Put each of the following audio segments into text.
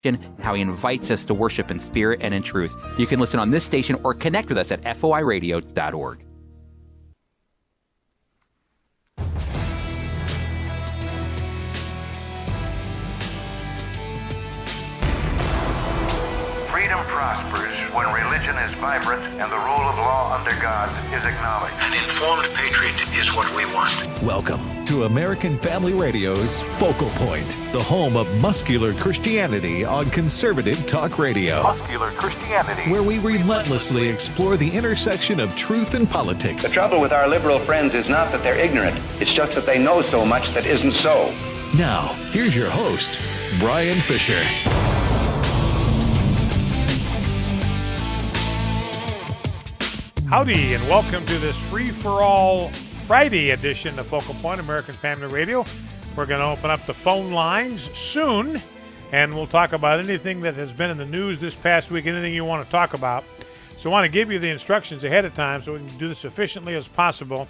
and how he invites us to worship in spirit and in truth. You can listen on this station or connect with us at foiradio.org. Freedom prospers when religion is vibrant and the rule of law under God is acknowledged. An informed patriot is what we want. Welcome to American Family Radio's Focal Point, the home of muscular Christianity on conservative talk radio. Muscular Christianity. Where we relentlessly explore the intersection of truth and politics. The trouble with our liberal friends is not that they're ignorant. It's just that they know so much that isn't so. Now, here's your host, Brian Fisher. Howdy, and welcome to this free-for-all Friday edition of Focal Point, American Family Radio. We're going to open up the phone lines soon, and we'll talk about anything that has been in the news this past week, anything you want to talk about. So I want to give you the instructions ahead of time so we can do this efficiently as possible.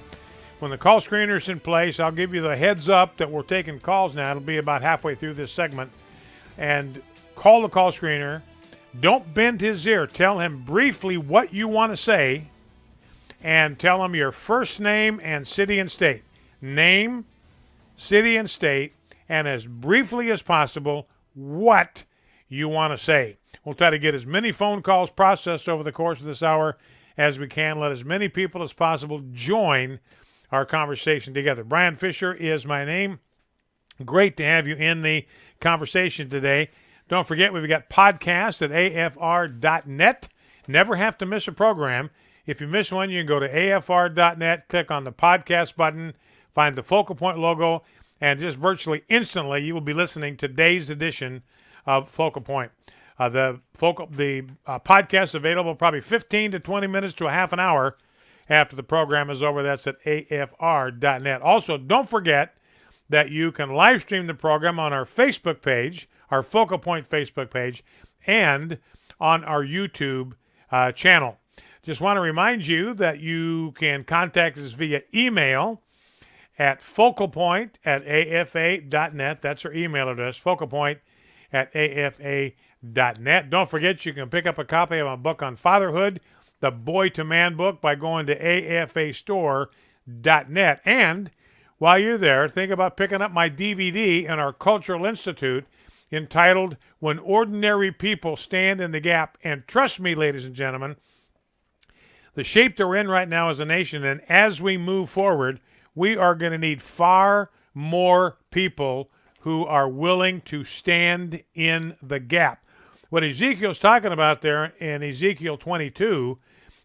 When the call screener's in place, I'll give you the heads up that we're taking calls now. It'll be about halfway through this segment. And call the call screener. Don't bend his ear. Tell him briefly what you want to say, and tell them your first name and city and state. Name, city, and state, and as briefly as possible, what you want to say. We'll try to get as many phone calls processed over the course of this hour as we can. Let as many people as possible join our conversation together. Brian Fisher is my name. Great to have you in the conversation today. Don't forget, we've got podcasts at afr.net. Never have to miss a program. If you miss one, you can go to afr.net, click on the podcast button, find the Focal Point logo, and just virtually instantly you will be listening to today's edition of Focal Point. The podcast is available probably 15 to 20 minutes to a half an hour after the program is over. That's at afr.net. Also, don't forget that you can live stream the program on our Facebook page, our Focal Point Facebook page, and on our YouTube channel. Just want to remind you that you can contact us via email at focalpoint@afa.net. That's our email address, focalpoint@afa.net. Don't forget, you can pick up a copy of my book on fatherhood, the Boy to Man book, by going to afastore.net. And while you're there, think about picking up my DVD in our Cultural Institute entitled When Ordinary People Stand in the Gap. And trust me, ladies and gentlemen, the shape that we're in right now as a nation, and as we move forward, we are going to need far more people who are willing to stand in the gap. What Ezekiel's talking about there in Ezekiel 22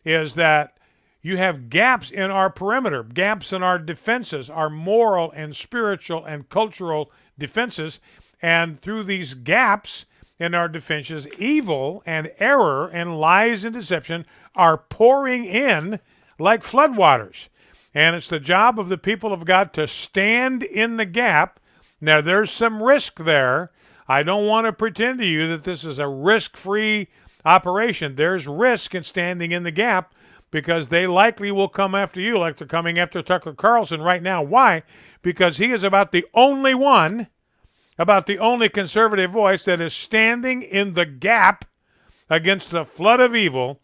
is that you have gaps in our perimeter, gaps in our defenses, our moral and spiritual and cultural defenses, and through these gaps in our defenses, evil and error and lies and deception are pouring in like floodwaters. And it's the job of the people of God to stand in the gap. Now, there's some risk there. I don't want to pretend to you that this is a risk-free operation. There's risk in standing in the gap because they likely will come after you like they're coming after Tucker Carlson right now. Why? Because he is about the only conservative voice that is standing in the gap against the flood of evil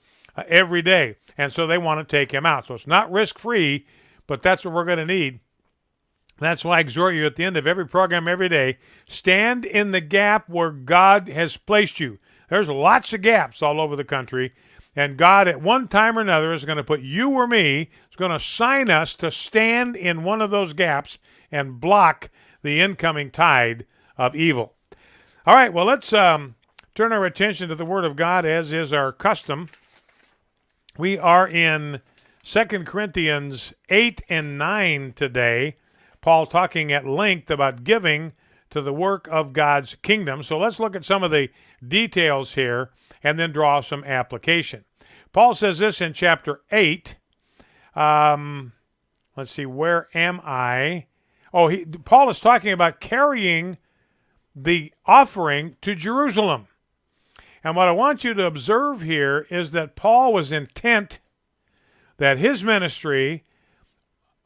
every day. And so they want to take him out. So it's not risk-free, but that's what we're going to need. That's why I exhort you at the end of every program every day, stand in the gap where God has placed you. There's lots of gaps all over the country, and God at one time or another is going to put you or me, is going to assign us to stand in one of those gaps and block the incoming tide of evil. All right, well, let's turn our attention to the Word of God, as is our custom. We are in 2 Corinthians 8 and 9 today. Paul talking at length about giving to the work of God's kingdom. So let's look at some of the details here and then draw some application. Paul says this in chapter 8. Let's see, where am I? Paul is talking about carrying the offering to Jerusalem. And what I want you to observe here is that Paul was intent that his ministry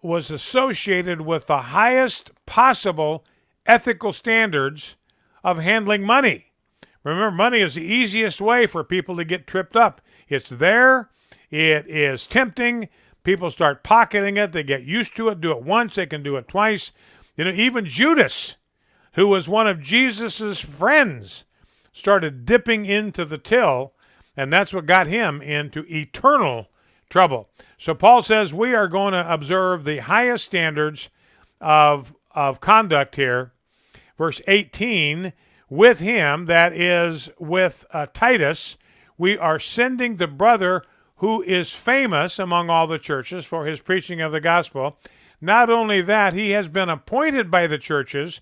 was associated with the highest possible ethical standards of handling money. Remember, money is the easiest way for people to get tripped up. It's there. It is tempting. People start pocketing it. They get used to it. Do it once. They can do it twice. Even Judas, who was one of Jesus's friends, started dipping into the till, and that's what got him into eternal trouble. So Paul says we are going to observe the highest standards of conduct here. Verse 18, with him, that is with Titus, we are sending the brother who is famous among all the churches for his preaching of the gospel. Not only that, he has been appointed by the churches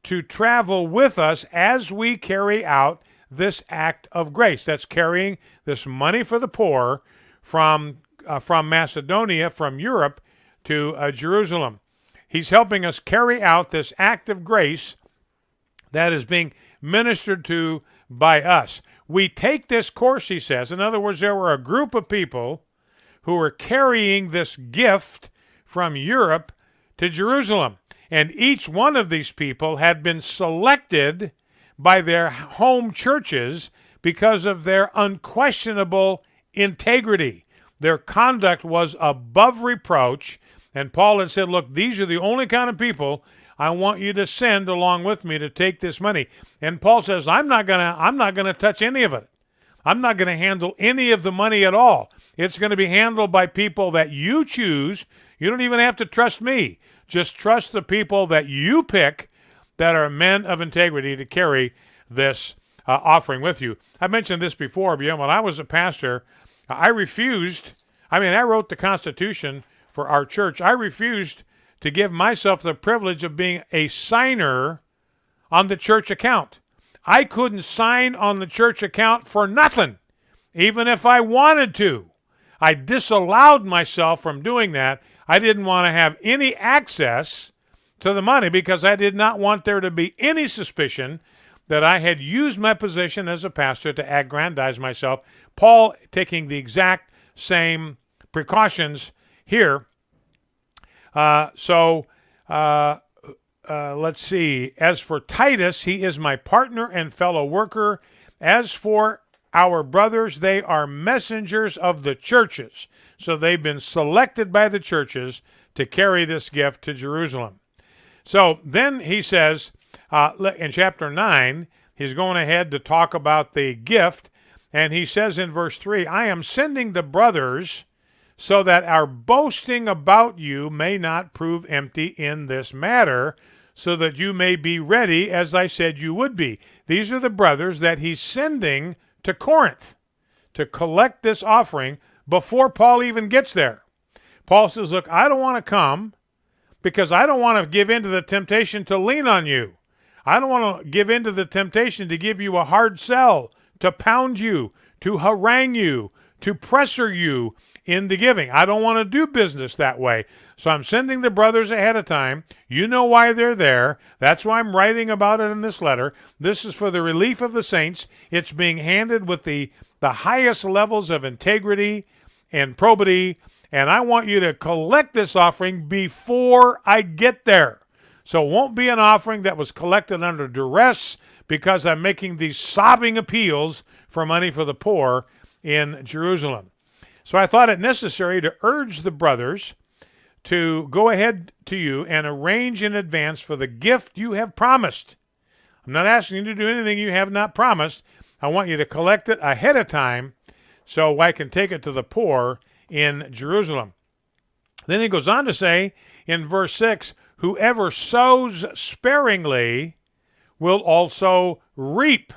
to travel with us as we carry out this act of grace. That's carrying this money for the poor from Macedonia, from Europe, to Jerusalem. He's helping us carry out this act of grace that is being ministered to by us. We take this course, he says. In other words, there were a group of people who were carrying this gift from Europe to Jerusalem. And each one of these people had been selected by their home churches because of their unquestionable integrity. Their conduct was above reproach. And Paul had said, look, these are the only kind of people I want you to send along with me to take this money. And Paul says, I'm not gonna touch any of it. I'm not going to handle any of the money at all. It's going to be handled by people that you choose. You don't even have to trust me. Just trust the people that you pick that are men of integrity to carry this offering with you. I mentioned this before, but when I was a pastor, I wrote the Constitution for our church. I refused to give myself the privilege of being a signer on the church account. I couldn't sign on the church account for nothing, even if I wanted to. I disallowed myself from doing that. I didn't want to have any access to the money because I did not want there to be any suspicion that I had used my position as a pastor to aggrandize myself. Paul taking the exact same precautions here. Let's see. As for Titus, he is my partner and fellow worker. As for our brothers, they are messengers of the churches. So they've been selected by the churches to carry this gift to Jerusalem. So then he says, in chapter 9, he's going ahead to talk about the gift. And he says in verse 3, I am sending the brothers so that our boasting about you may not prove empty in this matter, so that you may be ready as I said you would be. These are the brothers that he's sending to Corinth to collect this offering before Paul even gets there. Paul says, look, I don't want to come because I don't want to give in to the temptation to lean on you. I don't want to give in to the temptation to give you a hard sell, to pound you, to harangue you, to pressure you into giving. I don't want to do business that way. So I'm sending the brothers ahead of time. You know why they're there. That's why I'm writing about it in this letter. This is for the relief of the saints. It's being handed with the highest levels of integrity and probity. And I want you to collect this offering before I get there. So it won't be an offering that was collected under duress because I'm making these sobbing appeals for money for the poor in Jerusalem. So I thought it necessary to urge the brothers to go ahead to you and arrange in advance for the gift you have promised. I'm not asking you to do anything you have not promised. I want you to collect it ahead of time so I can take it to the poor in Jerusalem. Then he goes on to say in verse 6, whoever sows sparingly will also reap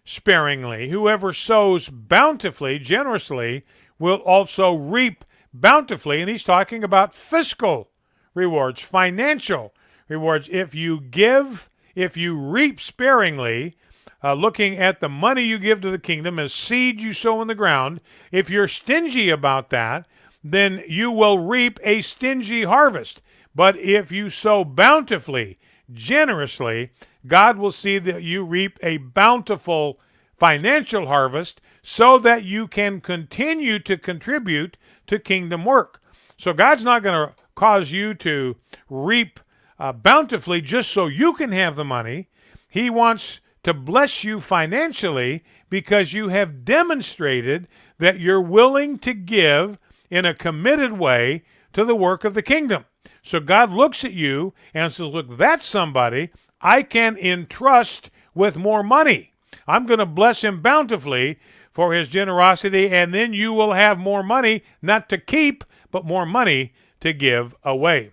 sparingly. Whoever sows bountifully, generously, will also reap bountifully. And he's talking about fiscal rewards, financial rewards. If you give, if you reap sparingly, looking at the money you give to the kingdom as seed you sow in the ground, if you're stingy about that, then you will reap a stingy harvest. But if you sow bountifully, generously, God will see that you reap a bountiful financial harvest so that you can continue to contribute to kingdom work. So God's not going to cause you to reap bountifully just so you can have the money. He wants to bless you financially because you have demonstrated that you're willing to give in a committed way to the work of the kingdom. So God looks at you and says, look, that's somebody I can entrust with more money. I'm going to bless him bountifully for his generosity, and then you will have more money, not to keep, but more money to give away.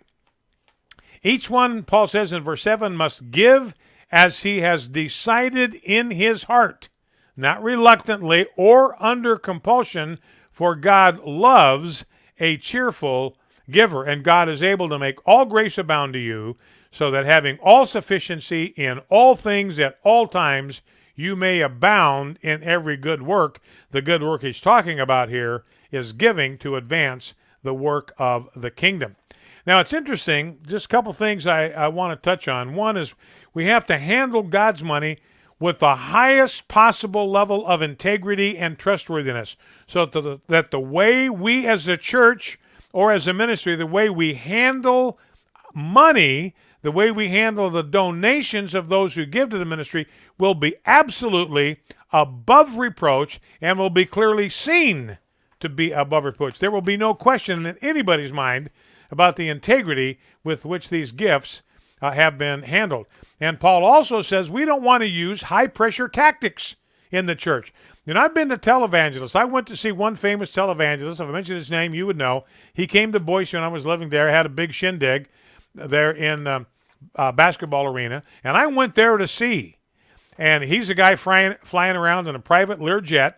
Each one, Paul says in verse 7, must give as he has decided in his heart, not reluctantly or under compulsion, for God loves a cheerful giver, and God is able to make all grace abound to you, so that having all sufficiency in all things at all times, you may abound in every good work. The good work he's talking about here is giving to advance the work of the kingdom. Now, it's interesting, just a couple things I want to touch on. One is we have to handle God's money with the highest possible level of integrity and trustworthiness, so that the way we as a church or as a ministry, the way we handle money, the way we handle the donations of those who give to the ministry will be absolutely above reproach and will be clearly seen to be above reproach. There will be no question in anybody's mind about the integrity with which these gifts have been handled. And Paul also says we don't want to use high-pressure tactics in the church. You know, I've been to televangelists. I went to see one famous televangelist. If I mentioned his name, you would know. He came to Boise when I was living there. I had a big shindig there in basketball arena, and I went there to see. And he's a guy flying around in a private Learjet,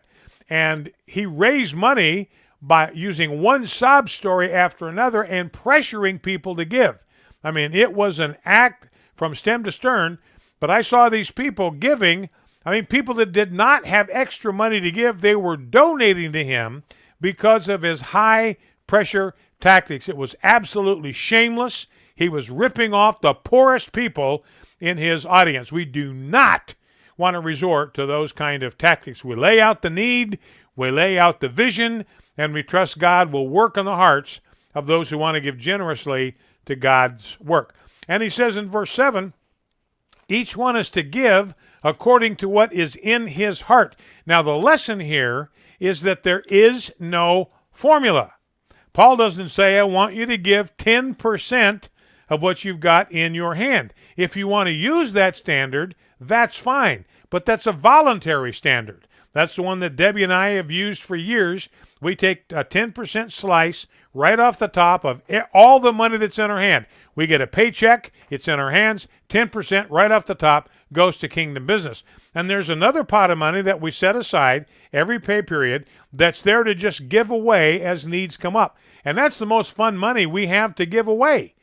and he raised money by using one sob story after another and pressuring people to give. I mean, it was an act from stem to stern, but I saw these people giving. I mean, people that did not have extra money to give, they were donating to him because of his high-pressure tactics. It was absolutely shameless. He was ripping off the poorest people in his audience. We do not want to resort to those kind of tactics. We lay out the need, we lay out the vision, and we trust God will work on the hearts of those who want to give generously to God's work. And he says in verse 7, each one is to give according to what is in his heart. Now, the lesson here is that there is no formula. Paul doesn't say, I want you to give 10% of what you've got in your hand. If you want to use that standard, that's fine, but that's a voluntary standard. That's the one that Debbie and I have used for years. We take a 10% slice right off the top of all the money that's in our hand. We get a paycheck, it's in our hands, 10% right off the top goes to kingdom business. And there's another pot of money that we set aside every pay period that's there to just give away as needs come up. And that's the most fun money we have to give away.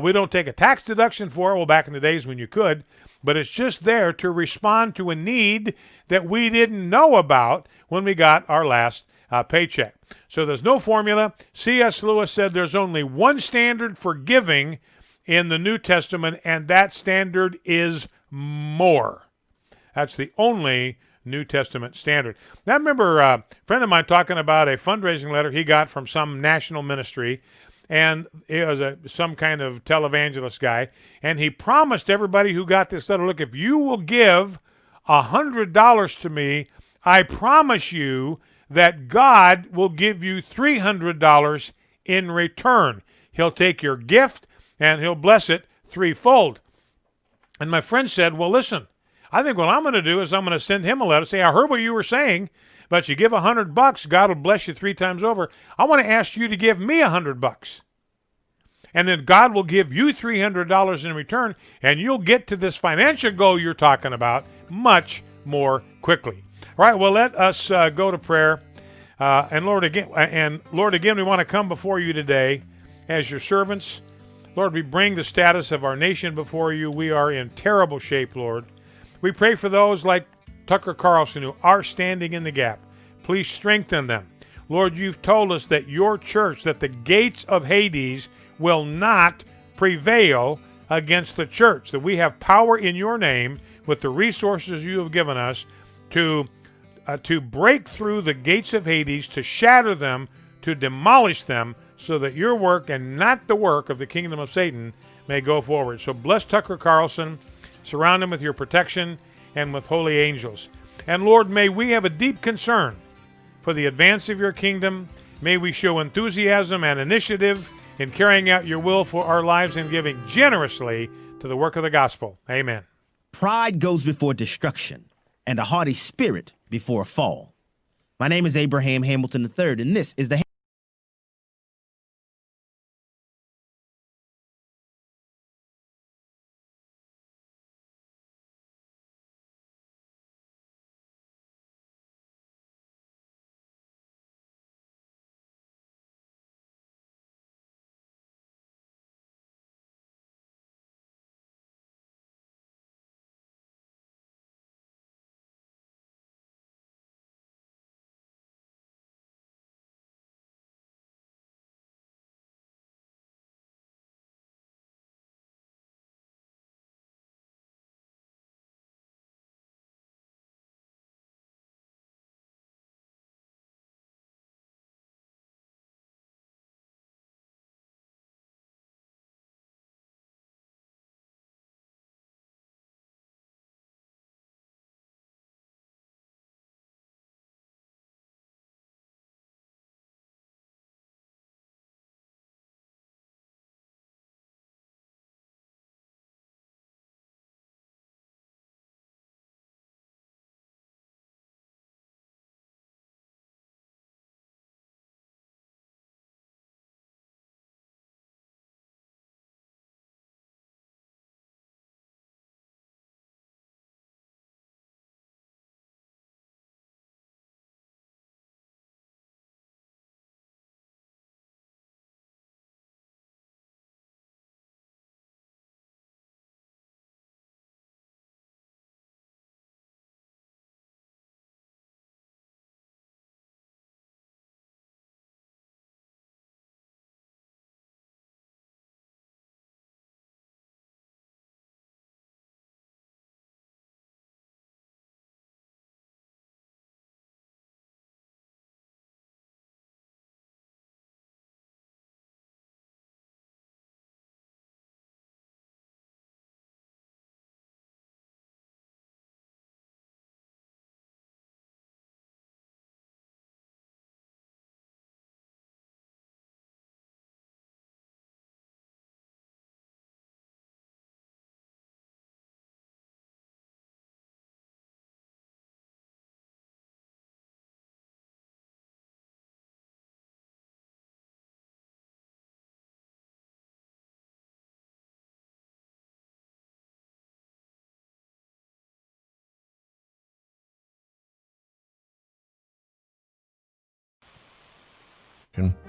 We don't take a tax deduction for it, well, back in the days when you could, but it's just there to respond to a need that we didn't know about when we got our last paycheck. So there's no formula. C.S. Lewis said there's only one standard for giving in the New Testament, and that standard is more. That's the only New Testament standard. Now, I remember a friend of mine talking about a fundraising letter he got from some national ministry, and it was some kind of televangelist guy, and he promised everybody who got this letter, look, if you will give $100 to me, I promise you that God will give you $300 in return. He'll take your gift and he'll bless it threefold. And my friend said, well, listen, I think what I'm going to do is I'm going to send him a letter, say, I heard what you were saying, but you give $100, God will bless you 3 times over. I want to ask you to give me $100. And then God will give you $300 in return, and you'll get to this financial goal you're talking about much more quickly. All right, well, let us go to prayer. And Lord, again, we want to come before you today as your servants. Lord, we bring the status of our nation before you. We are in terrible shape, Lord. We pray for those like Tucker Carlson who are standing in the gap. Please strengthen them. Lord, you've told us that your church, that the gates of Hades will not prevail against the church, that we have power in your name with the resources you have given us to break through the gates of Hades, to shatter them, to demolish them, so that your work and not the work of the kingdom of Satan may go forward. So bless Tucker Carlson, surround him with your protection, and with holy angels. And Lord, may we have a deep concern for the advance of your kingdom. May we show enthusiasm and initiative in carrying out your will for our lives and giving generously to the work of the gospel. Amen. Pride goes before destruction, and a haughty spirit before a fall. My name is Abraham Hamilton III, and this is the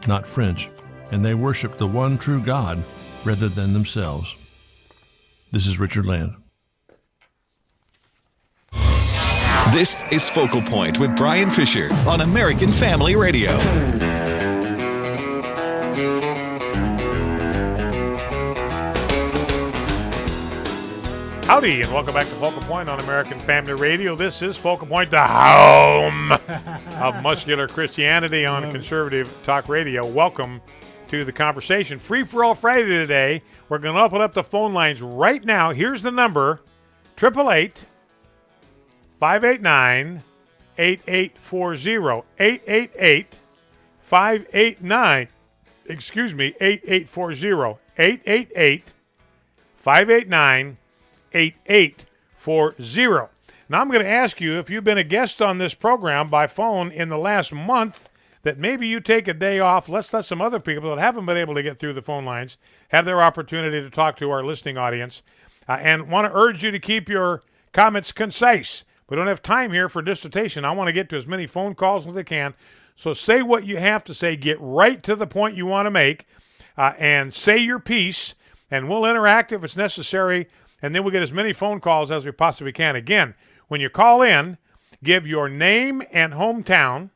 not French, and they worship the one true God rather than themselves. This is Richard Land. This is Focal Point with Brian Fisher on American Family Radio. Howdy, and welcome back to Focal Point on American Family Radio. This is Focal Point, the home of muscular Christianity on conservative talk radio. Welcome to the conversation. Free for all Friday today. We're going to open up the phone lines right now. Here's the number, 888-589-8840. 888-589, 8840. 888-589-8840. 8840. Now, I'm going to ask you, if you've been a guest on this program by phone in the last month, that maybe you take a day off. Let's let some other people that haven't been able to get through the phone lines have their opportunity to talk to our listening audience, and want to urge you to keep your comments concise. We don't have time here for dissertation. I want to get to as many phone calls as I can. So say what you have to say. Get right to the point you want to make, and say your piece, and we'll interact if it's necessary. And then we'll get as many phone calls as we possibly can. Again, when you call in, give your name and hometown,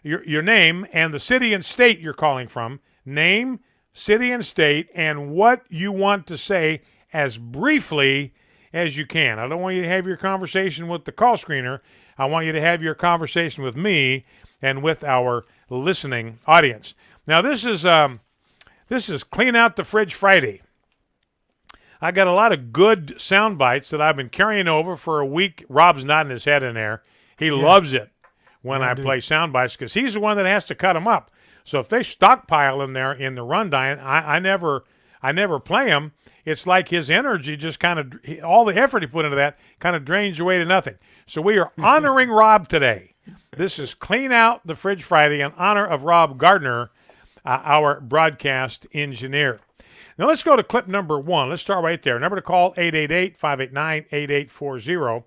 your name and the city and state you're calling from, name, city and state, and what you want to say as briefly as you can. I don't want you to have your conversation with the call screener. I want you to have your conversation with me and with our listening audience. Now, this is Clean Out the Fridge Friday. I got a lot of good sound bites that I've been carrying over for a week. Rob's nodding his head in there. He loves it when I play sound bites because he's the one that has to cut them up. So if they stockpile in there in the rundown, I never play them. It's like his energy just kind of, all the effort he put into that kind of drains away to nothing. So we are honoring Rob today. This is Clean Out the Fridge Friday in honor of Rob Gardner, our broadcast engineer. Now let's go to clip number 1. Let's start right there. Number to call, 888-589-8840.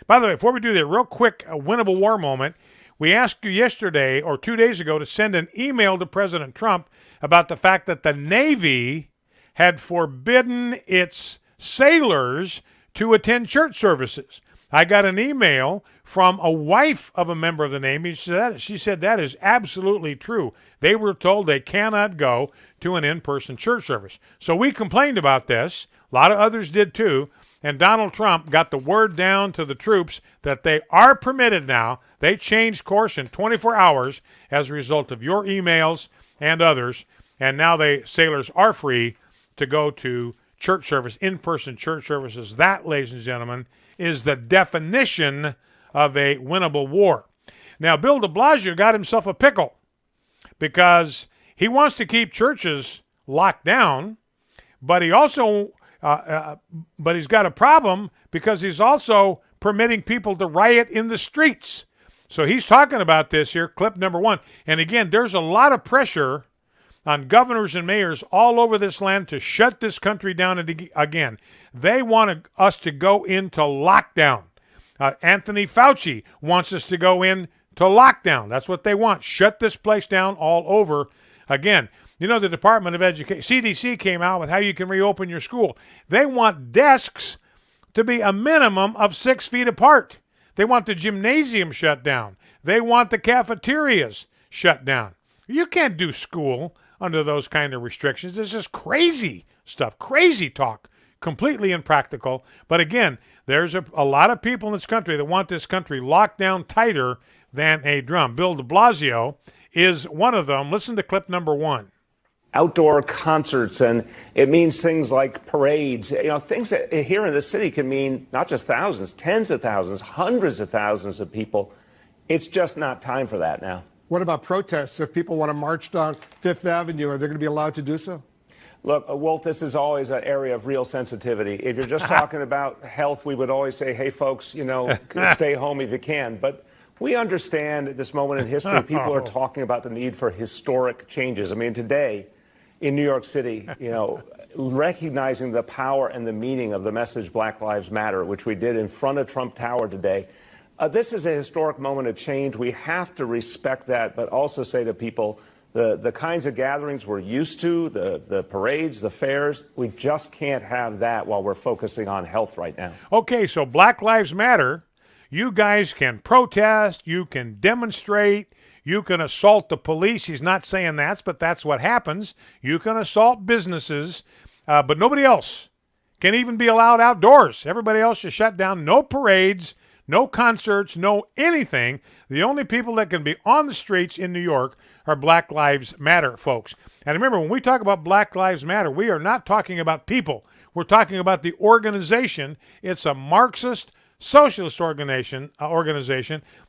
By the way, before we do that, real quick, a winnable war moment. We asked you yesterday or 2 days ago to send an email to President Trump about the fact that the Navy had forbidden its sailors to attend church services. I got an email from a wife of a member of the Navy. She said that is absolutely true. They were told they cannot go to an in-person church service. So we complained about this. A lot of others did too. And Donald Trump got the word down to the troops that they are permitted now. They changed course in 24 hours as a result of your emails and others. And now sailors are free to go to church service, in-person church services. That, ladies and gentlemen, is the definition of a winnable war. Now, Bill DeBlasio got himself a pickle because he wants to keep churches locked down, but he also, but he's got a problem because he's also permitting people to riot in the streets. So he's talking about this here, clip number 1. And again, there's a lot of pressure on governors and mayors all over this land to shut this country down again. They want us to go into lockdown. Anthony Fauci wants us to go into lockdown. That's what they want. Shut this place down all over again. You know, the Department of Education, CDC came out with how you can reopen your school. They want desks to be a minimum of 6 feet apart. They want the gymnasium shut down. They want the cafeterias shut down. You can't do school under those kind of restrictions. It's just crazy stuff, crazy talk, completely impractical. But again, there's a lot of people in this country that want this country locked down tighter than a drum. Bill DeBlasio is one of them. Listen to clip number 1. Outdoor concerts, and it means things like parades. You know, things that here in the city can mean not just thousands, tens of thousands, hundreds of thousands of people. It's just not time for that now. What about protests? If people want to march down Fifth Avenue, are they going to be allowed to do so? Look, Wolf, this is always an area of real sensitivity. If you're just talking about health, we would always say, hey, folks, you know, stay home if you can. But we understand at this moment in history, people are talking about the need for historic changes. I mean, today in New York City, you know, recognizing the power and the meaning of the message Black Lives Matter, which we did in front of Trump Tower today. This is a historic moment of change. We have to respect that, but also say to people, the kinds of gatherings we're used to, the parades, the fairs, we just can't have that while we're focusing on health right now. Okay, so Black Lives Matter. You guys can protest, you can demonstrate, you can assault the police. He's not saying that, but that's what happens. You can assault businesses, but nobody else can even be allowed outdoors. Everybody else is shut down. No parades, no concerts, no anything. The only people that can be on the streets in New York are Black Lives Matter folks. And remember, when we talk about Black Lives Matter, we are not talking about people. We're talking about the organization. It's a Marxist socialist organization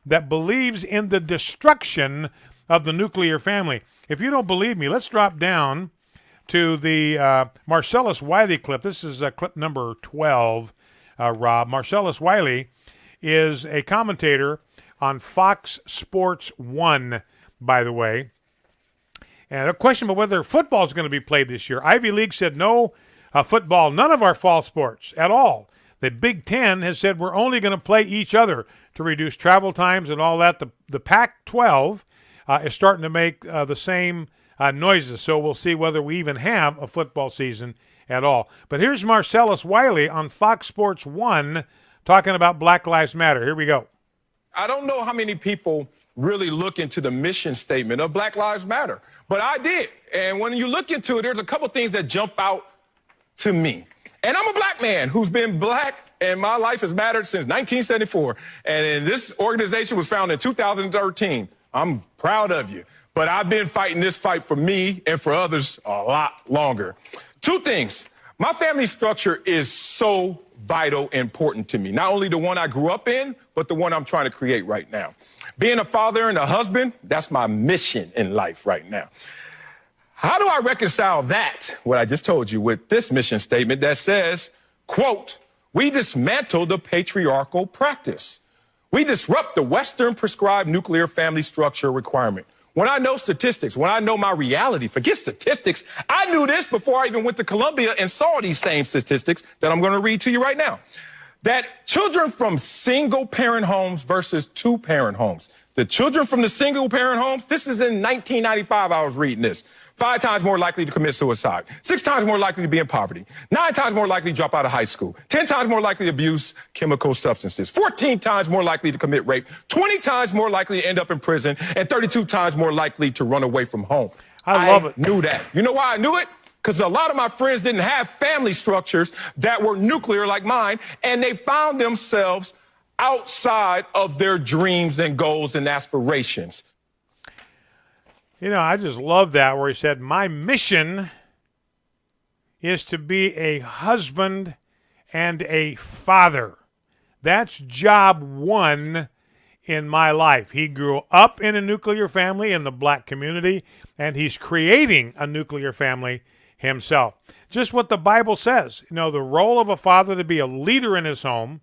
that believes in the destruction of the nuclear family. If you don't believe me, let's drop down to the Marcellus Wiley clip. This is clip number 12, Rob. Marcellus Wiley is a commentator on Fox Sports 1, by the way. And a question about whether football is going to be played this year. Ivy League said no football, none of our fall sports at all. The Big Ten has said we're only going to play each other to reduce travel times and all that. The Pac-12 is starting to make the same noises, so we'll see whether we even have a football season at all. But here's Marcellus Wiley on Fox Sports 1 talking about Black Lives Matter. Here we go. I don't know how many people really look into the mission statement of Black Lives Matter, but I did. And when you look into it, there's a couple things that jump out to me. And I'm a black man who's been black, and my life has mattered since 1974. And this organization was founded in 2013. I'm proud of you. But I've been fighting this fight for me and for others a lot longer. Two things. My family structure is so vital, important to me. Not only the one I grew up in, but the one I'm trying to create right now. Being a father and a husband, that's my mission in life right now. How do I reconcile that, what I just told you, with this mission statement that says, quote, we dismantle the patriarchal practice. We disrupt the Western prescribed nuclear family structure requirement. When I know statistics, when I know my reality, forget statistics. I knew this before I even went to Columbia and saw these same statistics that I'm going to read to you right now. That children from single-parent homes versus two-parent homes. The children from the single-parent homes, this is in 1995 I was reading this. 5 times more likely to commit suicide. 6 times more likely to be in poverty. 9 times more likely to drop out of high school. 10 times more likely to abuse chemical substances. 14 times more likely to commit rape. 20 times more likely to end up in prison. And 32 times more likely to run away from home. I love it. Knew that. You know why I knew it? Because a lot of my friends didn't have family structures that were nuclear like mine, and they found themselves outside of their dreams and goals and aspirations. You know, I just love that where he said, my mission is to be a husband and a father. That's job one in my life. He grew up in a nuclear family in the black community, and he's creating a nuclear family himself. Just what the Bible says. You know, the role of a father to be a leader in his home,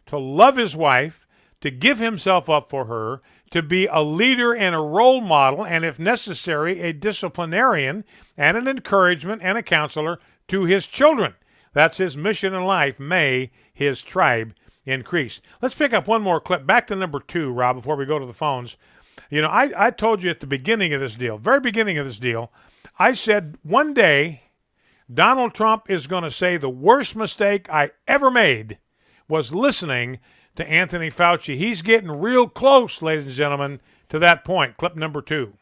to love his wife, to give himself up for her, to be a leader and a role model, and if necessary, a disciplinarian and an encouragement and a counselor to his children. That's his mission in life. May his tribe increase. Let's pick up one more clip. Back to number 2, Rob, before we go to the phones. You know, I told you at the beginning of this deal, very beginning of this deal, I said one day Donald Trump is going to say the worst mistake I ever made was listening to Anthony Fauci. He's getting real close, ladies and gentlemen, to that point. Clip number 2.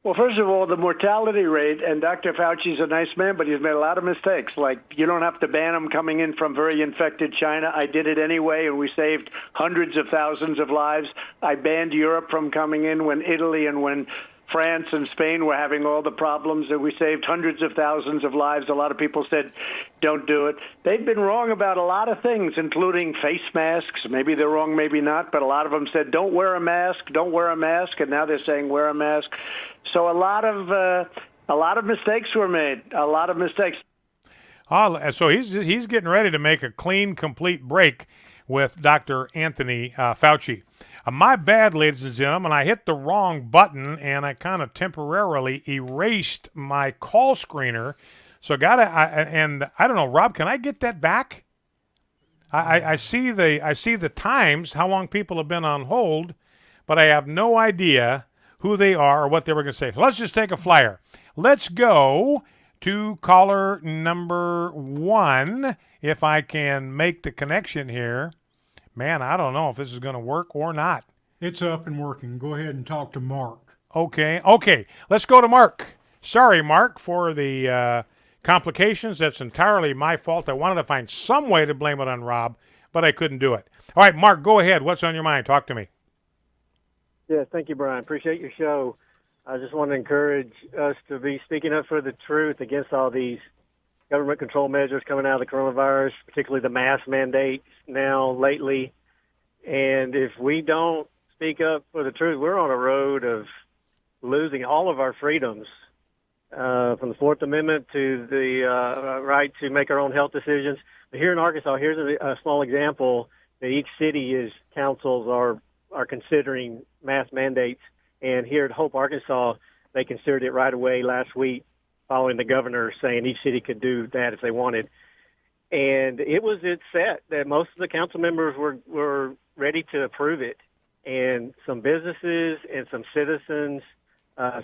Well, first of all, the mortality rate, and Dr. Fauci's a nice man, but he's made a lot of mistakes. Like, you don't have to ban him coming in from very infected China. I did it anyway, and we saved hundreds of thousands of lives. I banned Europe from coming in when Italy and when France and Spain were having all the problems, and we saved hundreds of thousands of lives. A lot of people said, don't do it. They've been wrong about a lot of things, including face masks. Maybe they're wrong, maybe not, but a lot of them said, don't wear a mask, don't wear a mask, and now they're saying wear a mask. So a lot of mistakes were made, a lot of mistakes. So he's getting ready to make a clean, complete break with Dr. Anthony Fauci. My bad, ladies and gentlemen. I hit the wrong button, and I kind of temporarily erased my call screener. So I don't know, Rob, can I get that back? I see the times, how long people have been on hold, but I have no idea who they are or what they were going to say. So let's just take a flyer. Let's go to caller number 1, if I can make the connection here. Man, I don't know if this is going to work or not. It's up and working. Go ahead and talk to Mark. Okay. Let's go to Mark. Sorry, Mark, for the complications. That's entirely my fault. I wanted to find some way to blame it on Rob, but I couldn't do it. All right, Mark, go ahead. What's on your mind? Talk to me. Yes, thank you, Brian. Appreciate your show. I just want to encourage us to be speaking up for the truth against all these government control measures coming out of the coronavirus, particularly the mask mandates now lately. And if we don't speak up for the truth, we're on a road of losing all of our freedoms, from the Fourth Amendment to the right to make our own health decisions. But here in Arkansas, here's a small example that each city's councils are considering mask mandates. And here at Hope, Arkansas, they considered it right away last week, following the governor saying each city could do that if they wanted. And it's set that most of the council members were ready to approve it. And some businesses and some citizens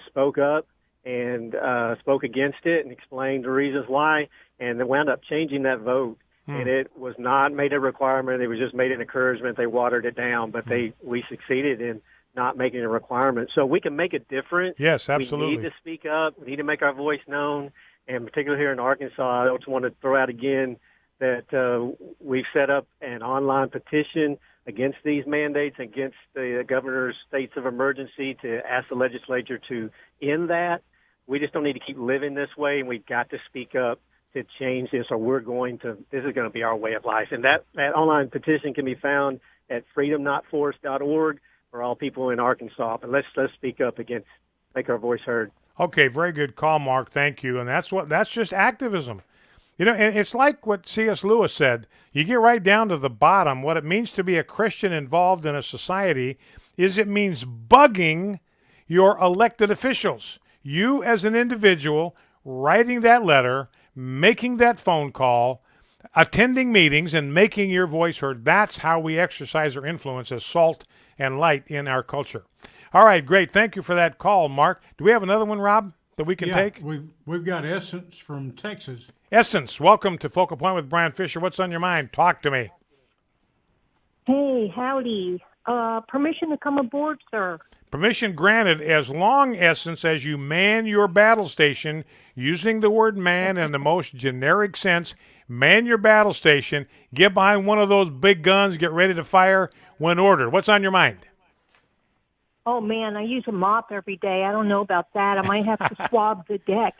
spoke up and spoke against it and explained the reasons why, and they wound up changing that vote. And it was not made a requirement. It was just made an encouragement. They watered it down, but we succeeded in not making a requirement. So we can make a difference. Yes, absolutely. We need to speak up. We need to make our voice known. And particularly here in Arkansas, I just want to throw out again that we've set up an online petition against these mandates, against the governor's states of emergency, to ask the legislature to end that. We just don't need to keep living this way, and we've got to speak up to change this, or this is going to be our way of life. And that online petition can be found at freedomnotforced.org for all people in Arkansas. But let's speak up against, make our voice heard. Okay, very good call, Mark. Thank you. And that's just activism. You know, and it's like what C.S. Lewis said. You get right down to the bottom. What it means to be a Christian involved in a society is it means bugging your elected officials. You as an individual writing that letter, making that phone call, attending meetings, and making your voice heard. That's how we exercise our influence as salt and light in our culture. All right, great. Thank you for that call, Mark. Do we have another one, Rob, that we can take? We've got Essence from Texas. Essence, welcome to Focal Point with Brian Fisher. What's on your mind? Talk to me. Hey, howdy. Permission to come aboard, sir. Permission granted, as long, Essence, as you man your battle station, using the word man in the most generic sense. Man your battle station, get behind one of those big guns, get ready to fire when ordered. What's on your mind? Oh, man, I use a mop every day. I don't know about that. I might have to swab the deck.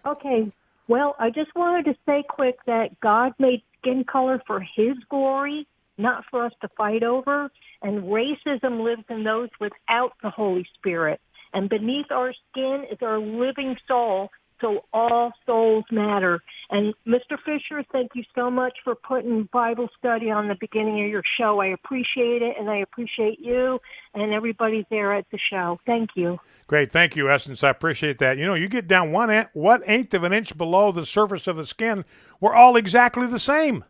Okay, well, I just wanted to say quick that God made skin color for his glory, not for us to fight over. And racism lives in those without the Holy Spirit. And beneath our skin is our living soul, so all souls matter. And Mr. Fisher, thank you so much for putting Bible study on the beginning of your show. I appreciate it, and I appreciate you and everybody there at the show. Thank you. Great. Thank you, Essence. I appreciate that. You know, you get down 1/8 of an inch below the surface of the skin, we're all exactly the same.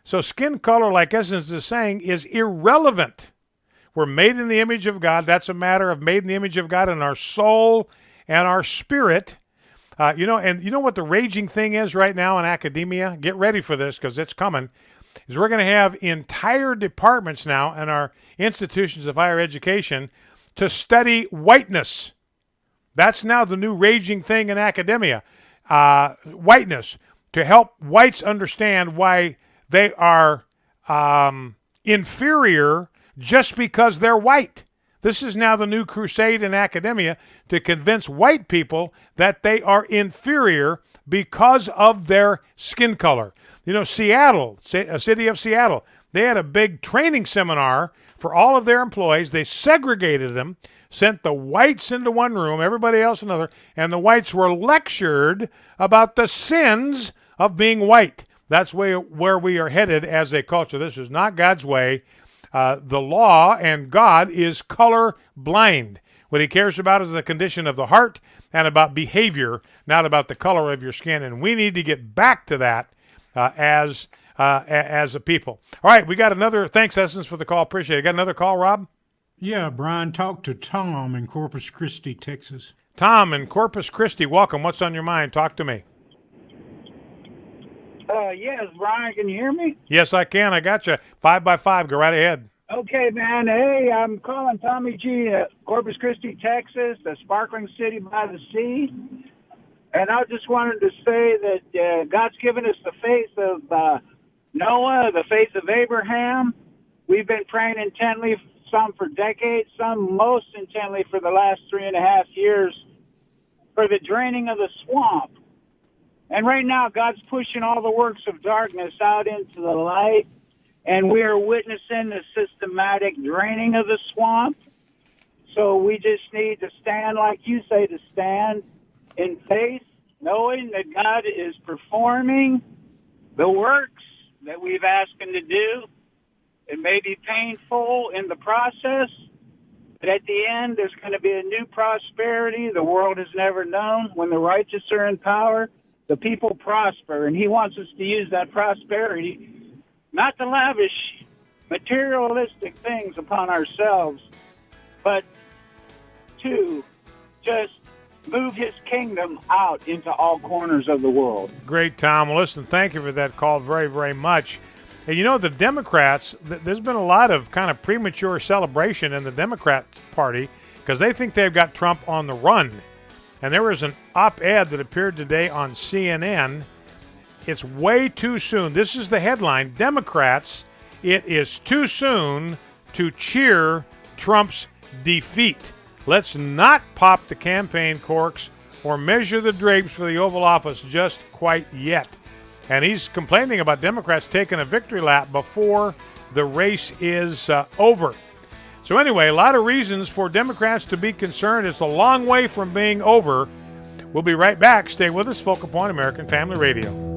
So skin color, like Essence is saying, is irrelevant. We're made in the image of God. That's a matter of made in the image of God in our soul and our spirit. And you know what the raging thing is right now in academia? Get ready for this because it's coming. Is we're going to have entire departments now in our institutions of higher education to study whiteness. That's now the new raging thing in academia. Whiteness, to help whites understand why they are inferior just because they're white. This is now the new crusade in academia to convince white people that they are inferior because of their skin color. You know, Seattle, a city of Seattle, they had a big training seminar for all of their employees. They segregated them, sent the whites into one room, everybody else another, and the whites were lectured about the sins of being white. That's where we are headed as a culture. This is not God's way. The law and God is color blind. What he cares about is the condition of the heart and about behavior, not about the color of your skin. And we need to get back to that as a people. All right, we got another. Thanks, Essence, for the call. Appreciate it. Got another call, Rob? Yeah, Brian, talk to Tom in Corpus Christi, Texas. Tom in Corpus Christi, welcome. What's on your mind? Talk to me. Yes, Brian, can you hear me? Yes, I can. I got you. 5x5. Go right ahead. Okay, man. Hey, I'm calling Tommy G. Corpus Christi, Texas, a sparkling city by the sea. And I just wanted to say that God's given us the faith of Noah, the faith of Abraham. We've been praying intently, some for decades, some most intently for the last 3.5 years, for the draining of the swamp. And right now, God's pushing all the works of darkness out into the light, and we are witnessing the systematic draining of the swamp. So we just need to stand, like you say, to stand in faith, knowing that God is performing the works that we've asked him to do. It may be painful in the process, but at the end, there's going to be a new prosperity the world has never known. When the righteous are in power, the people prosper, and he wants us to use that prosperity not to lavish materialistic things upon ourselves, but to just move his kingdom out into all corners of the world. Great, Tom. Well, listen, thank you for that call very, very much. And you know, the Democrats, there's been a lot of kind of premature celebration in the Democrat Party because they think they've got Trump on the run. And there was an op-ed that appeared today on CNN. It's way too soon. This is the headline. Democrats, it is too soon to cheer Trump's defeat. Let's not pop the campaign corks or measure the drapes for the Oval Office just quite yet. And he's complaining about Democrats taking a victory lap before the race is over. So anyway, a lot of reasons for Democrats to be concerned. It's a long way from being over. We'll be right back. Stay with us. Focal Point, American Family Radio.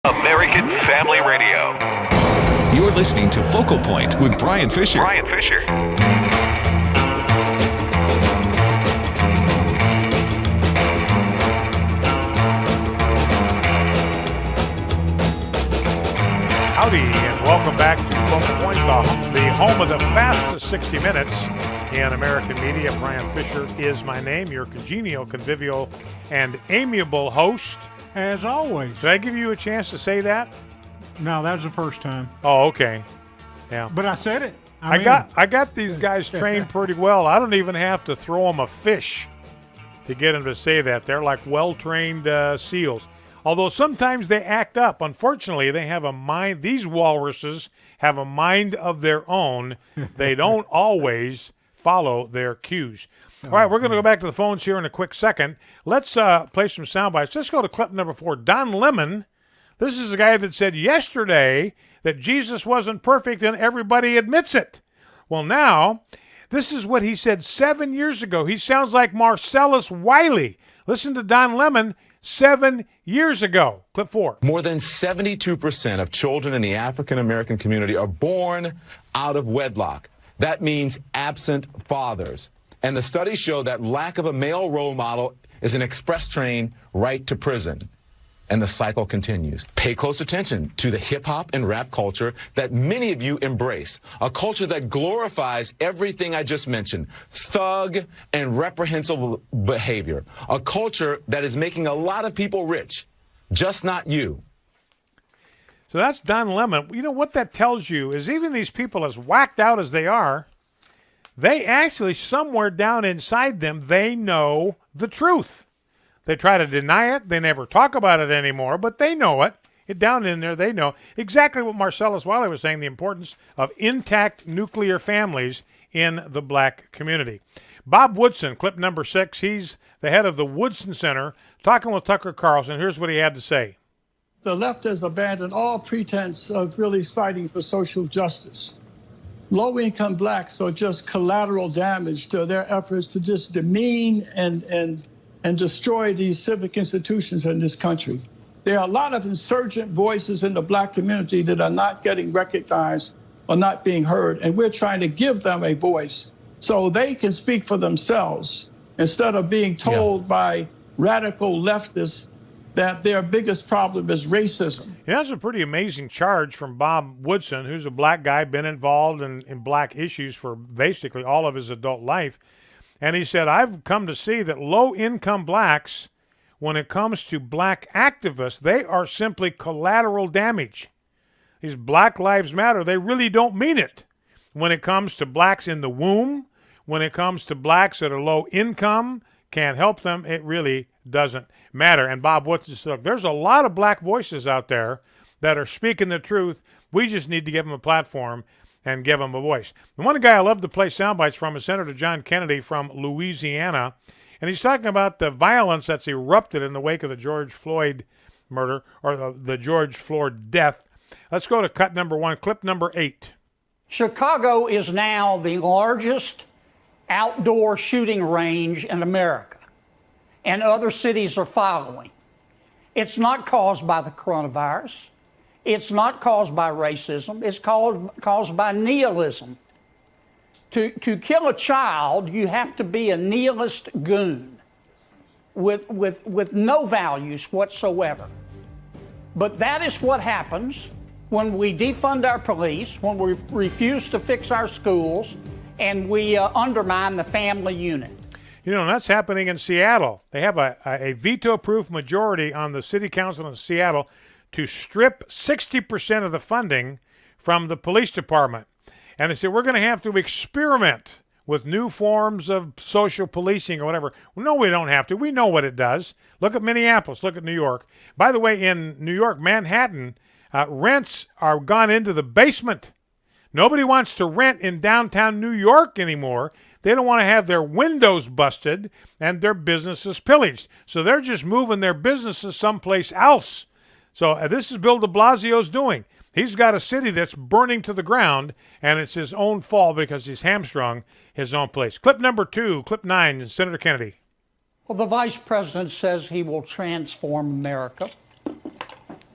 American Family Radio. You're listening to Focal Point with Brian Fisher. Brian Fisher. Howdy, and welcome back to Focal Point, the home of the fastest 60 minutes in American media. Brian Fisher is my name, your congenial, convivial, and amiable host. As always. Did I give you a chance to say that? No, that was the first time. Oh, okay. Yeah. But I said it. I got these guys trained pretty well. I don't even have to throw them a fish to get them to say that. They're like well-trained seals. Although sometimes they act up. Unfortunately, they have a mind. These walruses have a mind of their own. They don't always follow their cues. All right, we're going to go back to the phones here in a quick second. Let's play some sound bites. Let's go to clip number 4. Don Lemon. This is a guy that said yesterday that Jesus wasn't perfect, and everybody admits it. Well, now, this is what he said 7 years ago. He sounds like Marcellus Wiley. Listen to Don Lemon 7 years ago. Clip 4. More than 72% of children in the African American community are born out of wedlock. That means absent fathers. And the studies show that lack of a male role model is an express train right to prison. and the cycle continues. Pay close attention to the hip hop and rap culture that many of you embrace, a culture that glorifies everything I just mentioned, thug and reprehensible behavior, a culture that is making a lot of people rich, just not you. So that's Don Lemon. You know what that tells you is even these people, as whacked out as they are, they actually, somewhere down inside them, they know the truth. They try to deny it. They never talk about it anymore, but they know it. Down in there, they know exactly what Marcellus Wiley was saying, the importance of intact nuclear families in the black community. Bob Woodson, clip number 6. He's the head of the Woodson Center, talking with Tucker Carlson. Here's what he had to say. The left has abandoned all pretense of really fighting for social justice. Low-income blacks are just collateral damage to their efforts to just demean and destroy these civic institutions in this country. There are a lot of insurgent voices in the black community that are not getting recognized or not being heard, and we're trying to give them a voice so they can speak for themselves instead of being told by radical leftists that their biggest problem is racism. Yeah, that's a pretty amazing charge from Bob Woodson, who's a black guy, been involved in black issues for basically all of his adult life. And he said, I've come to see that low-income blacks, when it comes to black activists, they are simply collateral damage. These Black Lives Matter, they really don't mean it. When it comes to blacks in the womb, when it comes to blacks that are low income, can't help them, it really doesn't matter. And Bob Woodson said, look, there's a lot of black voices out there that are speaking the truth. We just need to give them a platform and give them a voice. The one guy I love to play sound bites from is Senator John Kennedy from Louisiana. And he's talking about the violence that's erupted in the wake of the George Floyd murder, or the George Floyd death. Let's go to cut number 1, clip number 8. Chicago is now the largest outdoor shooting range in America, and other cities are following. It's not caused by the coronavirus. It's not caused by racism. It's caused by nihilism. To kill a child, you have to be a nihilist goon with no values whatsoever. But that is what happens when we defund our police, when we refuse to fix our schools, and we undermine the family unit. You know, that's happening in Seattle. They have a veto-proof majority on the city council in Seattle to strip 60% of the funding from the police department. And they said, we're going to have to experiment with new forms of social policing or whatever. Well, no, we don't have to. We know what it does. Look at Minneapolis. Look at New York. By the way, in New York, Manhattan, rents are gone into the basement. Nobody wants to rent in downtown New York anymore. They don't want to have their windows busted and their businesses pillaged. So they're just moving their businesses someplace else. So this is Bill DeBlasio's doing. He's got a city that's burning to the ground, and it's his own fault because he's hamstrung his own place. Clip number 2, clip 9, Senator Kennedy. Well, the vice president says he will transform America.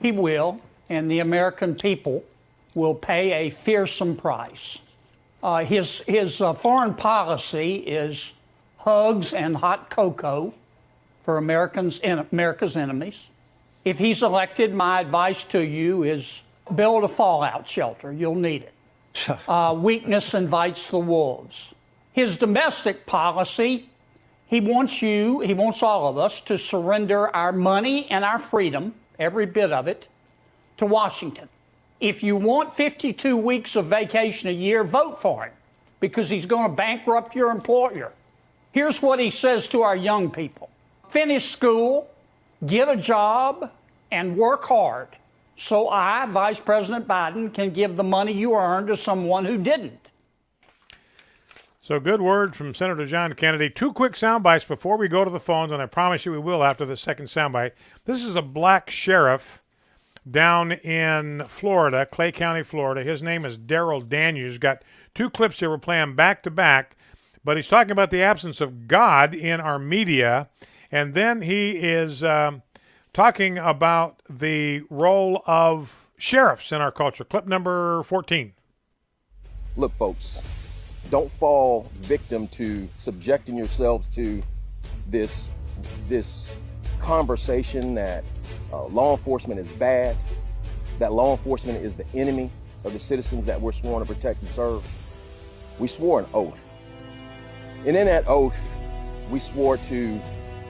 He will, and the American people will pay a fearsome price. His foreign policy is hugs and hot cocoa for America's enemies. If he's elected, my advice to you is build a fallout shelter. You'll need it. Weakness invites the wolves. His domestic policy, he wants all of us to surrender our money and our freedom, every bit of it, to Washington. If you want 52 weeks of vacation a year, vote for him, because he's going to bankrupt your employer. Here's what he says to our young people. Finish school, get a job, and work hard, so I, Vice President Biden, can give the money you earned to someone who didn't. So good word from Senator John Kennedy. 2 quick sound bites before we go to the phones, and I promise you we will after the second sound bite. This is a black sheriff down in Florida, Clay County, Florida. His name is Daryl Daniels. Got 2 clips here. We're playing back to back, but he's talking about the absence of God in our media, and then he is talking about the role of sheriffs in our culture. Clip number 14. Look, folks, don't fall victim to subjecting yourselves to this conversation that law enforcement is bad, that law enforcement is the enemy of the citizens that we're sworn to protect and serve, we swore an oath. And in that oath, we swore to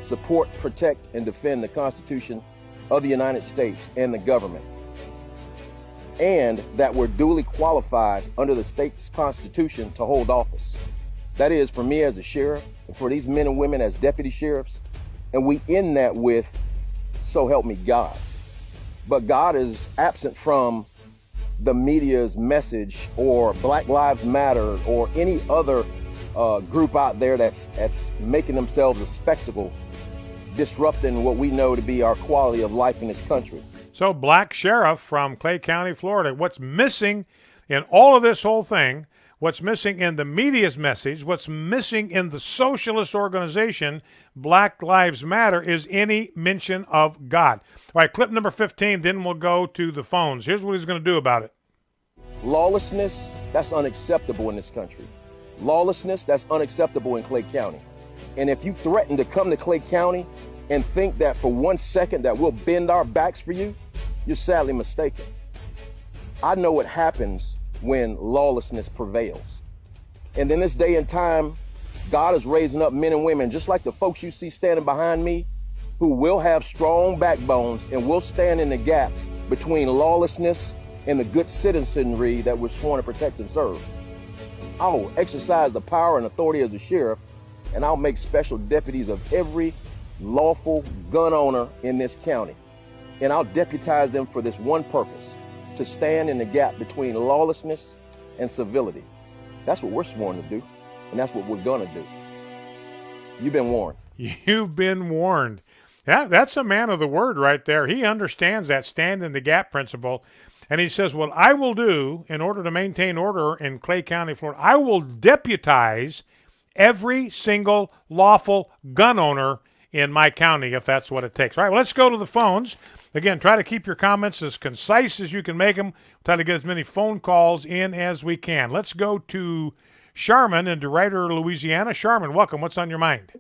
support, protect, and defend the Constitution of the United States and the government, and that we're duly qualified under the state's constitution to hold office. That is, for me as a sheriff, and for these men and women as deputy sheriffs, and we end that with, so help me God. But God is absent from the media's message, or Black Lives Matter, or any other group out there that's making themselves a spectacle, disrupting what we know to be our quality of life in this country. So, Black Sheriff from Clay County, Florida. What's missing in all of this whole thing, what's missing in the media's message, what's missing in the socialist organization, Black Lives Matter, is any mention of God. All right, clip number 15, then we'll go to the phones. Here's what he's going to do about it. Lawlessness, that's unacceptable in this country. Lawlessness, that's unacceptable in Clay County. And if you threaten to come to Clay County and think that for 1 second that we'll bend our backs for you, you're sadly mistaken. I know what happens when lawlessness prevails. And in this day and time, God is raising up men and women, just like the folks you see standing behind me, who will have strong backbones and will stand in the gap between lawlessness and the good citizenry that we're sworn to protect and serve. I'll exercise the power and authority as a sheriff, and I'll make special deputies of every lawful gun owner in this county. And I'll deputize them for this one purpose, to stand in the gap between lawlessness and civility. That's what we're sworn to do, and that's what we're gonna do. You've been warned. You've been warned. Yeah, that's a man of the word right there. He understands that stand in the gap principle. And he says, what I will do in order to maintain order in Clay County, Florida, I will deputize every single lawful gun owner in my county if that's what it takes. All right, well, let's go to the phones. Again, try to keep your comments as concise as you can make them. Try to get as many phone calls in as we can. Let's go to Charmin in DeRuyter, Louisiana. Charmin, welcome. What's on your mind?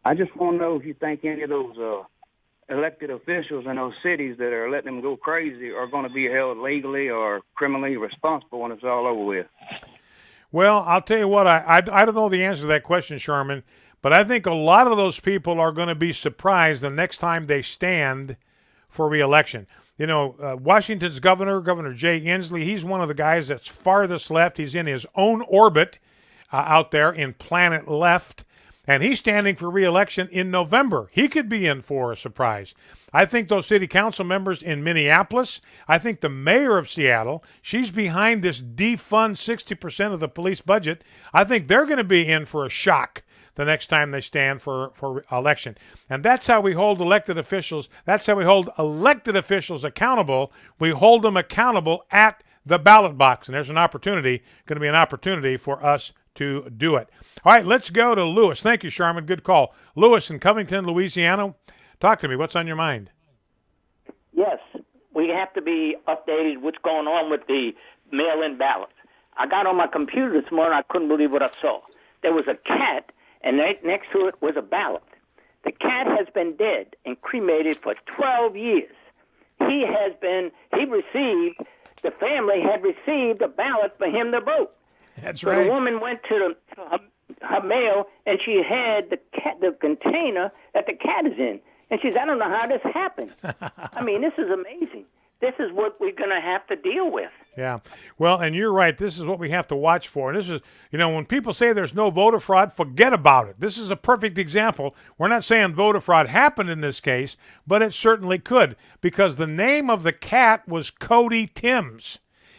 I just want to know if you think any of those elected officials in those cities that are letting them go crazy are going to be held legally or criminally responsible when it's all over with. Well, I'll tell you what, I don't know the answer to that question, Sherman, but I think a lot of those people are going to be surprised the next time they stand for re-election. You know, Washington's Governor Jay Inslee, he's one of the guys that's farthest left. He's in his own orbit out there in planet left, and he's standing for re-election in November. He could be in for a surprise. I think those city council members in Minneapolis, I think the mayor of Seattle, she's behind this defund 60% of the police budget. I think they're going to be in for a shock the next time they stand for election. And that's how we hold elected officials. That's how we hold elected officials accountable. We hold them accountable at the ballot box. And there's an opportunity, going to be an opportunity for us to do it. All right, let's go to Lewis. Thank you, Sharman. Good call. Lewis in Covington, Louisiana. Talk to me. What's on your mind? Yes, we have to be updated what's going on with the mail-in ballots. I got on my computer this morning. I couldn't believe what I saw. There was a cat, and right next to it was a ballot. The cat has been dead and cremated for 12 years. The family had received a ballot for him to vote. That's so right. The woman went to her mail, and she had the container that the cat is in. And she said, I don't know how this happened. I mean, this is amazing. This is what we're going to have to deal with. Yeah. Well, and you're right. This is what we have to watch for. And this is, you know, when people say there's no voter fraud, forget about it. This is a perfect example. We're not saying voter fraud happened in this case, but it certainly could, because the name of the cat was Cody Timms.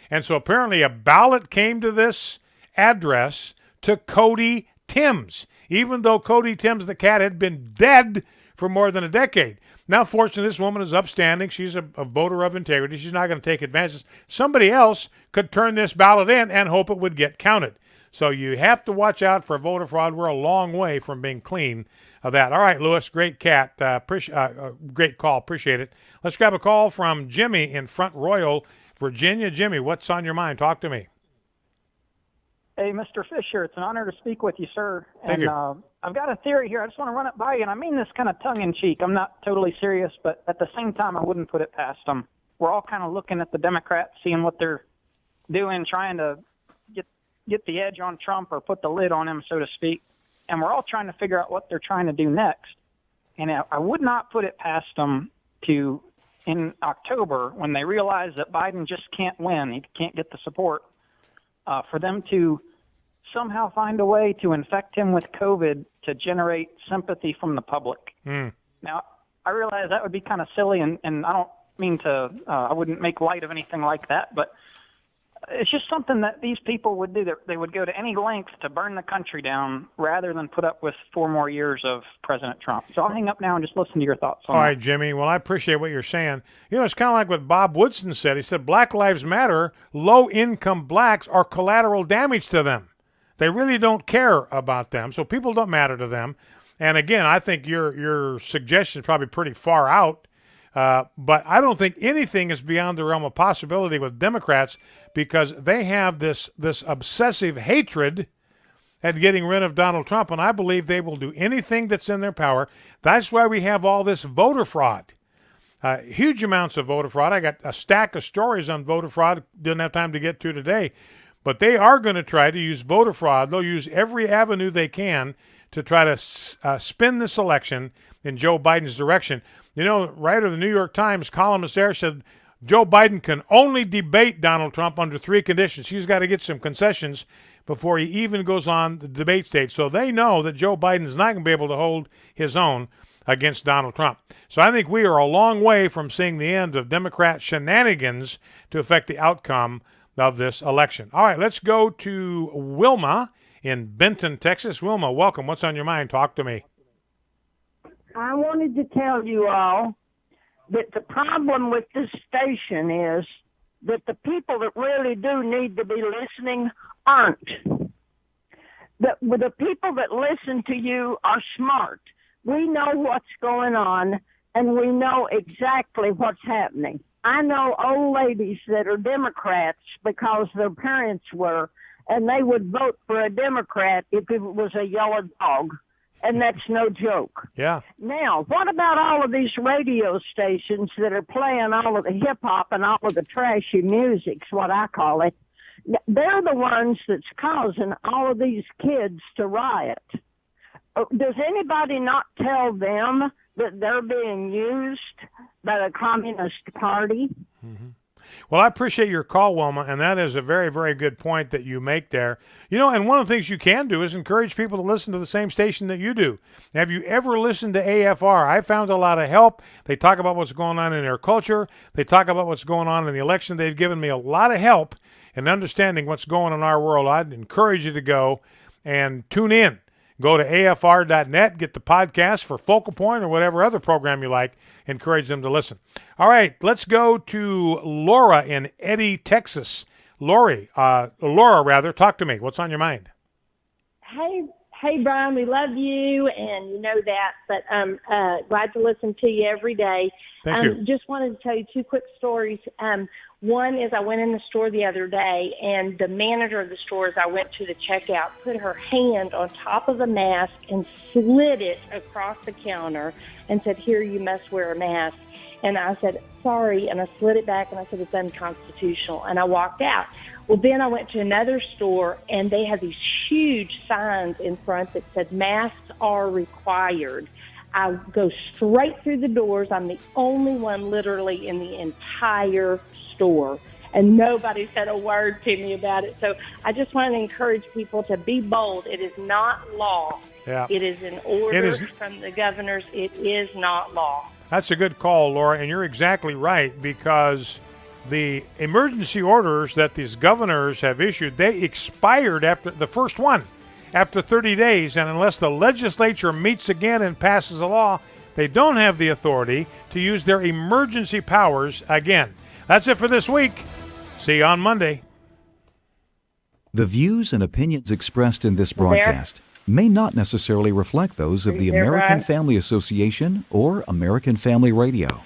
And so apparently a ballot came to this address to Cody Timms, even though Cody Timms, the cat, had been dead for more than a decade. Now, fortunately, this woman is upstanding. She's a voter of integrity. She's not going to take advantage. Somebody else could turn this ballot in and hope it would get counted. So you have to watch out for voter fraud. We're a long way from being clean of that. All right, Lewis, great cat. Great call. Appreciate it. Let's grab a call from Jimmy in Front Royal, Virginia. Jimmy, what's on your mind? Talk to me. Hey, Mr. Fisher, it's an honor to speak with you, sir. Thank you. I've got a theory here. I just want to run it by you, and I mean this kind of tongue-in-cheek. I'm not totally serious, but at the same time, I wouldn't put it past them. We're all kind of looking at the Democrats, seeing what they're doing, trying to get the edge on Trump or put the lid on him, so to speak. And we're all trying to figure out what they're trying to do next. And I would not put it past them to, in October, when they realize that Biden just can't win, he can't get the support, for them to somehow find a way to infect him with COVID to generate sympathy from the public. Now, I realize that would be kind of silly, and I don't mean to, I wouldn't make light of anything like that, but it's just something that these people would do. They would go to any length to burn the country down rather than put up with 4 more years of President Trump. So I'll hang up now and just listen to your thoughts on All that. right, Jimmy. Well, I appreciate what you're saying. You know, it's kind of like what Bob Woodson said. He said Black Lives Matter, low-income blacks are collateral damage to them. They really don't care about them, so people don't matter to them. And again, I think your suggestion is probably pretty far out. But I don't think anything is beyond the realm of possibility with Democrats because they have this obsessive hatred at getting rid of Donald Trump, and I believe they will do anything that's in their power. That's why we have all this voter fraud, huge amounts of voter fraud. I got a stack of stories on voter fraud, didn't have time to get to today, but they are going to try to use voter fraud. They'll use every avenue they can to try to spin this election in Joe Biden's direction. You know, writer of the New York Times, columnist there, said Joe Biden can only debate Donald Trump under 3 conditions. He's got to get some concessions before he even goes on the debate stage. So they know that Joe Biden is not going to be able to hold his own against Donald Trump. So I think we are a long way from seeing the end of Democrat shenanigans to affect the outcome of this election. All right, let's go to Wilma in Benton, Texas. Wilma, welcome. What's on your mind? Talk to me. I wanted to tell you all that the problem with this station is that the people that really do need to be listening aren't. The people that listen to you are smart. We know what's going on, and we know exactly what's happening. I know old ladies that are Democrats because their parents were, and they would vote for a Democrat if it was a yellow dog. And that's no joke. Yeah. Now, what about all of these radio stations that are playing all of the hip-hop and all of the trashy music's what I call it? They're the ones that's causing all of these kids to riot. Does anybody not tell them that they're being used by the Communist Party? Mm-hmm. Well, I appreciate your call, Wilma, and that is a very, very good point that you make there. You know, and one of the things you can do is encourage people to listen to the same station that you do. Have you ever listened to AFR? I found a lot of help. They talk about what's going on in their culture. They talk about what's going on in the election. They've given me a lot of help in understanding what's going on in our world. I'd encourage you to go and tune in. Go to afr.net, get the podcast for Focal Point or whatever other program you like. Encourage them to listen. All right, let's go to Laura in Eddy, Texas. Laura, talk to me. What's on your mind? Hey, Brian, we love you, and you know that, but I'm glad to listen to you every day. Thank you. Just wanted to tell you 2 quick stories. One is I went in the store the other day, and the manager of the store, as I went to the checkout, put her hand on top of the mask and slid it across the counter and said, "Here, you must wear a mask." And I said, "Sorry," and I slid it back, and I said, "It's unconstitutional," and I walked out. Well, then I went to another store, and they had these huge signs in front that said, "Masks are required." I go straight through the doors. I'm the only one literally in the entire store, and nobody said a word to me about it. So I just want to encourage people to be bold. It is not law. Yeah. It is an order from the governors. It is not law. That's a good call, Laura, and you're exactly right, because the emergency orders that these governors have issued, they expired after the first one, after 30 days, and unless the legislature meets again and passes a law, they don't have the authority to use their emergency powers again. That's it for this week. See you on Monday. The views and opinions expressed in this broadcast may not necessarily reflect those of the American Family Association or American Family Radio.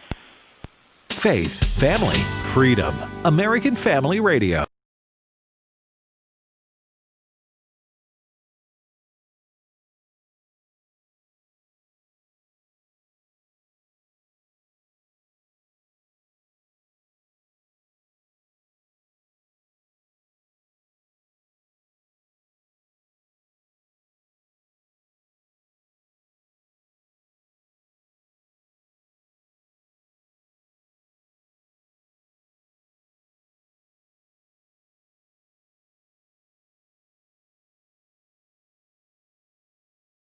Faith, family, freedom. American Family Radio.